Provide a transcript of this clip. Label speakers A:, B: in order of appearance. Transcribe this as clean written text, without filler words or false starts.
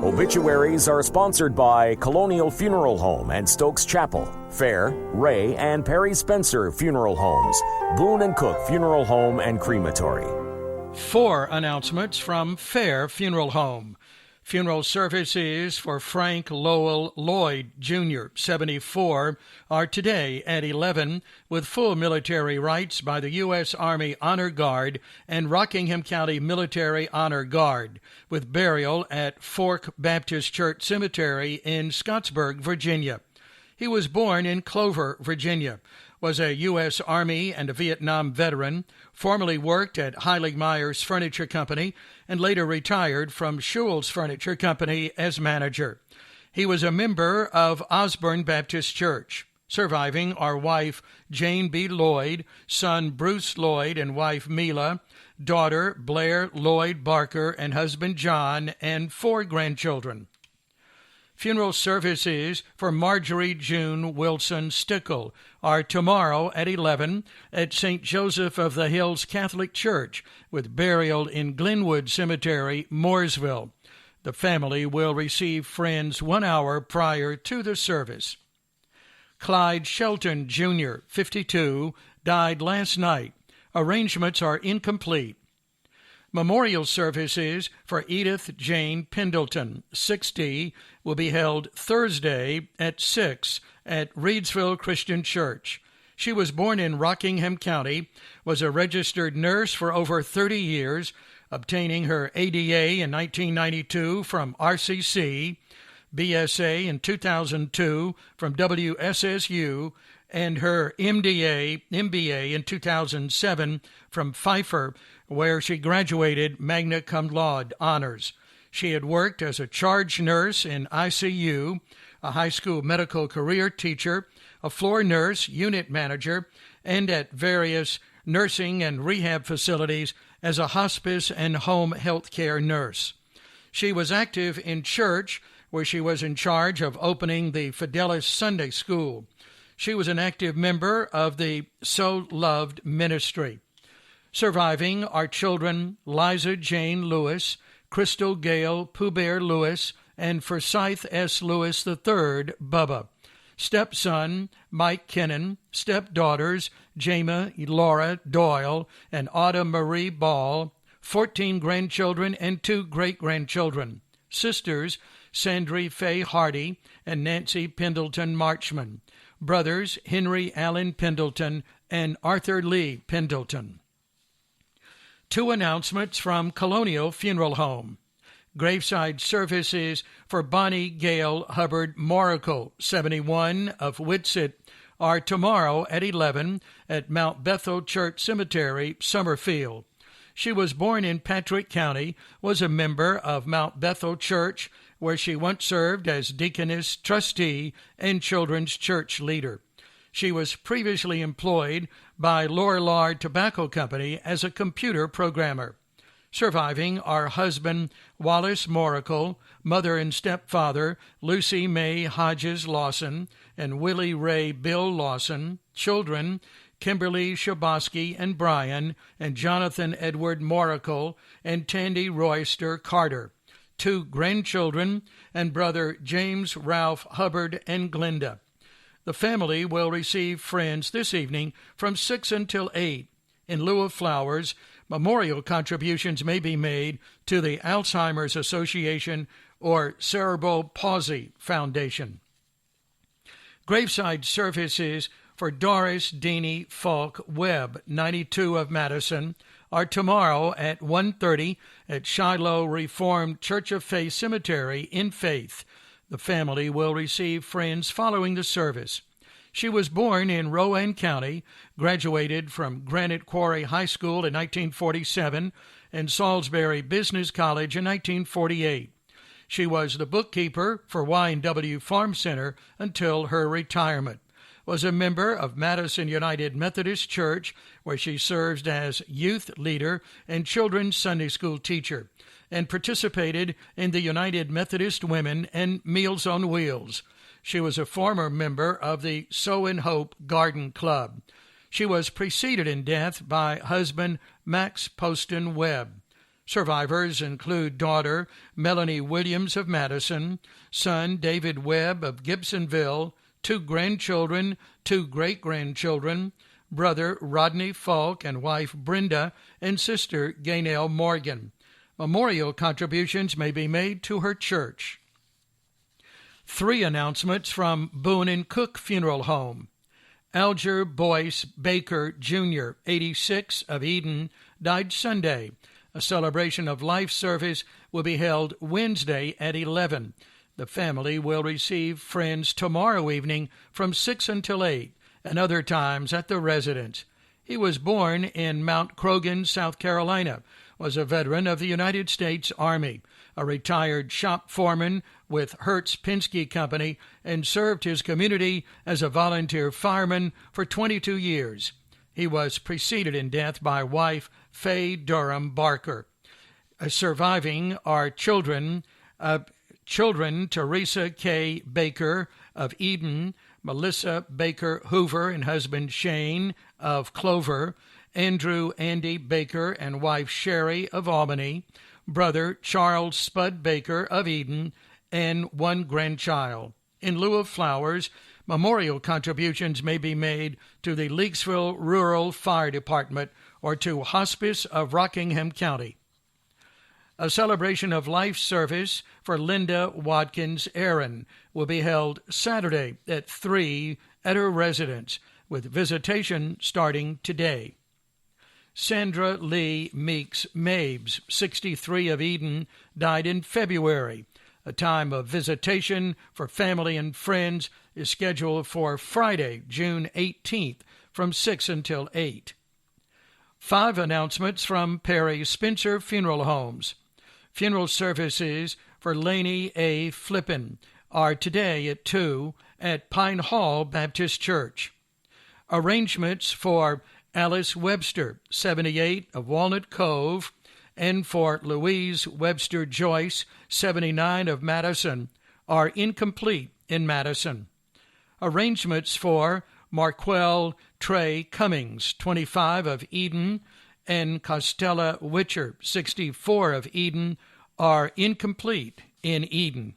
A: Obituaries are sponsored by Colonial Funeral Home and Stokes Chapel, Fair, Ray, and Perry Spencer Funeral Homes, Boone & Cook Funeral Home and Crematory.
B: 4 announcements from Fair Funeral Home. Funeral services for Frank Lowell Lloyd, Jr., 74, are today at 11, with full military rights by the U.S. Army Honor Guard and Rockingham County Military Honor Guard, with burial at Fork Baptist Church Cemetery in Scottsburg, Virginia. He was born in Clover, Virginia, was a U.S. Army and a Vietnam veteran, formerly worked at Heilig-Meyer's Furniture Company, and later retired from Schul's Furniture Company as manager. He was a member of Osborne Baptist Church. Surviving are wife Jane B. Lloyd, son Bruce Lloyd and wife Mila, daughter Blair Lloyd Barker and husband John, and 4 grandchildren. Funeral services for Marjorie June Wilson Stickle are tomorrow at 11 at St. Joseph of the Hills Catholic Church, with burial in Glenwood Cemetery, Mooresville. The family will receive friends 1 hour prior to the service. Clyde Shelton, Jr., 52, died last night. Arrangements are incomplete. Memorial services for Edith Jane Pendleton, 60, will be held Thursday at 6 at Reedsville Christian Church. She was born in Rockingham County, was a registered nurse for over 30 years, obtaining her ADA in 1992 from RCC, BSA in 2002 from WSSU, and her MBA in 2007 from Pfeiffer, where she graduated magna cum laude honors. She had worked as a charge nurse in ICU, a high school medical career teacher, a floor nurse, unit manager, and at various nursing and rehab facilities as a hospice and home health care nurse. She was active in church, where she was in charge of opening the Fidelis Sunday School. She was an active member of the So Loved ministry. Surviving are children Liza Jane Lewis, Crystal Gale Pooh-Bear Lewis, and Forsyth S. Lewis III, Bubba. Stepson Mike Kennan, stepdaughters Jama Laura Doyle and Autumn Marie Ball, 14 grandchildren and 2 great-grandchildren. Sisters Sandry Faye Hardy and Nancy Pendleton Marchman. Brothers Henry Allen Pendleton and Arthur Lee Pendleton. 2 announcements from Colonial Funeral Home. Graveside services for Bonnie Gale Hubbard Moracle, 71, of Whitsett, are tomorrow at 11 at Mount Bethel Church Cemetery, Summerfield. She was born in Patrick County, was a member of Mount Bethel Church, where she once served as deaconess, trustee, and children's church leader. She was previously employed by Lorillard Tobacco Company as a computer programmer. Surviving are husband Wallace Moracle, mother and stepfather Lucy May Hodges Lawson, and Willie Ray Bill Lawson, children Kimberly Shabosky and Brian, and Jonathan Edward Moracle, and Tandy Royster Carter, 2 grandchildren, and brother James Ralph Hubbard and Glenda. The family will receive friends this evening from 6 until 8. In lieu of flowers, memorial contributions may be made to the Alzheimer's Association or Cerebral Palsy Foundation. Graveside services for Doris Deanie Falk Webb, 92 of Madison, are tomorrow at 1:30 at Shiloh Reformed Church of Faith Cemetery in Faith. The family will receive friends following the service. She was born in Rowan County, graduated from Granite Quarry High School in 1947 and Salisbury Business College in 1948. She was the bookkeeper for Y&W Farm Center until her retirement. Was a member of Madison United Methodist Church, where she served as youth leader and children's Sunday school teacher, and participated in the United Methodist Women and Meals on Wheels. She was a former member of the Sow and Hope Garden Club. She was preceded in death by husband Max Poston Webb. Survivors include daughter Melanie Williams of Madison, son David Webb of Gibsonville, 2 grandchildren, 2 great-grandchildren, brother Rodney Falk and wife Brenda, and sister Gaynell Morgan. Memorial contributions may be made to her church. 3 announcements from Boone and Cook Funeral Home. Alger Boyce Baker, Jr., 86, of Eden, died Sunday. A celebration of life service will be held Wednesday at 11. The family will receive friends tomorrow evening from 6 until 8, and other times at the residence. He was born in Mount Croghan, South Carolina, was a veteran of the United States Army, a retired shop foreman with Hertz Penske Company, and served his community as a volunteer fireman for 22 years. He was preceded in death by wife Faye Durham Barker. Surviving are children Teresa K. Baker of Eden, Melissa Baker Hoover and husband Shane of Clover, Andrew Andy Baker and wife Sherry of Albany, brother Charles Spud Baker of Eden, and 1 grandchild. In lieu of flowers, memorial contributions may be made to the Leakesville Rural Fire Department or to Hospice of Rockingham County. A celebration of life service for Linda Watkins Aaron will be held Saturday at 3 at her residence, with visitation starting today. Sandra Lee Meeks Mabes, 63, of Eden, died in February. A time of visitation for family and friends is scheduled for Friday, June 18th, from 6 until 8. 5 announcements from Perry Spencer Funeral Homes. Funeral services for Laney A. Flippin are today at 2 at Pine Hall Baptist Church. Arrangements for Alice Webster, 78, of Walnut Cove, and for Louise Webster Joyce, 79, of Madison, are incomplete in Madison. Arrangements for Marquell Trey Cummings, 25, of Eden, and Costella Witcher, 64, of Eden, are incomplete in Eden.